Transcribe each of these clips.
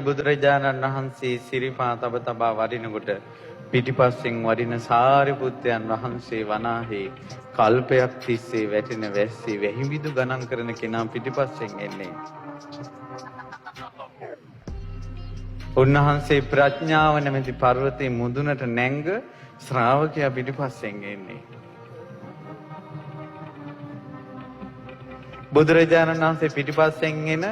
බුදුරජාණන් වහන්සේ සිරිපා තබ තබා වඩිනකොට පිටිපස්සෙන් වඩින සාරිපුත්තයන් වහන්සේ වනාහි කල්පයක් තිස්සේ වැටෙන වැස්සේ වැහිමිදු ගණන් කරන කෙනා පිටිපස්සෙන් එන්නේ. උන්වහන්සේ ප්‍රඥාව නැමැති පර්වතයේ මුදුනට නැංග ශ්‍රාවකයා පිටිපස්සෙන් එන්නේ. බුදුරජාණන් වහන්සේ පිටිපස්සෙන් එන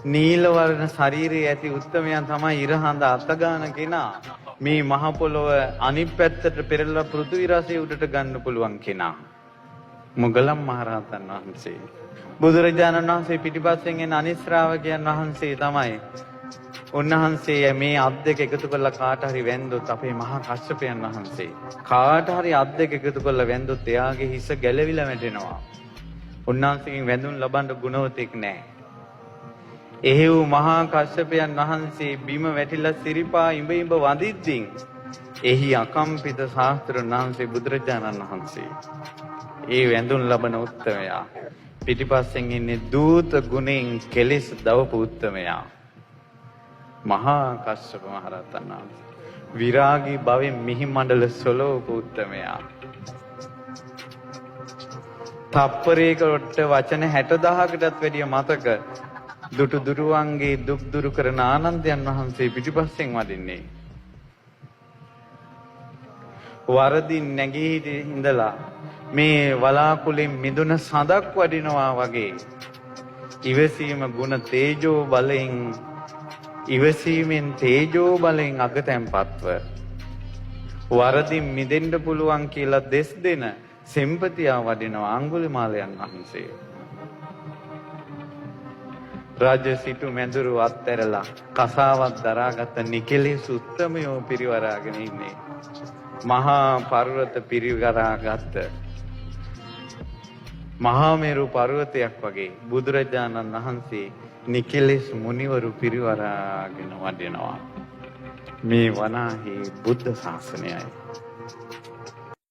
නීල වර්ණ ශරීරයේ ඇති උත්තමයන් තමයි ඉරහඳ අතගාන කෙනා. මේ මහ පොළොව අනිත් පැත්තට පෙරලා පෘථිවි රසය උඩට ගන්න පුළුවන් කෙනා. මොගලම් මහරහතන් වහන්සේ. බුදුරජාණන් වහන්සේ පිටිපස්සෙන් එන අනිත් ශ්‍රාවකයන් වහන්සේ තමයි. උන්වහන්සේ මේ අත් දෙක එකතු කරලා කාට හරි වැන්දොත් අපේ මහා කස්සපයන් වහන්සේ. කාට හරි අත් දෙක එකතු කරලා වැන්දොත් එයාගේ හිස ගැලවිලා වැටෙනවා. උන්වහන්සේගෙන් වැඳුම් ලබන්න ගුණවතෙක් නැහැ. එහෙව් මහා කස්සපයන් වහන්සේ බිම වැටිලා සිරිපා ඉඹ ඉඹ වඳිද්දී එහි අකම්පිත ශාස්ත්‍රඥ වහන්සේ බුදුරජාණන් වහන්සේ. ඒ වැඳුම් ලබන උත්තමයා. පිටිපස්සෙන් ඉන්නේ දූත ගුණෙන් කෙලෙස් දවපු උත්තමයා. මහා කස්සප මහ රහතන් වහන්සේ. විරාගී භවෙන් මිහි මණ්ඩල සොලවපු උත්තමයා. තප්පරයකට වචන 60000කටත් වැඩිය මතක දුටු දුරුවන්ගේ දුක් දුරු කරන ආනන්දයන් වහන්සේ පිටිපස්සෙන් වඩින්නේ. වරදින් නැගී ඉඳලා මේ වලාකුලෙන් මිදුන සඳක් වඩිනවා වගේ ඉවසීම ගුණ තේජෝ බලෙන් ඉවසීමෙන් තේජෝ බලෙන් අගතැන්පත්ව වරදින් මිදෙන්න පුළුවන් කියලා දෙස් දෙන සෙම්පතියා වඩිනවා අඟුලිමාලයන් වහන්සේ. රාජ සිටු මැදුරු අත්හැරලා කසාවත් දරාගත් නිකලෙස් උත්තමයෝ පිරිවරාගෙන ඉන්නේ. මහා පර්වත පිරිවරාගත් මහා මේරු පර්වතයක් වගේ බුදුරජාණන් වහන්සේ නිකලෙස් මුනිවරු පිරිවරාගෙන වඩිනවා. මේ වනාහි බුද්ධ ශාසනයයි.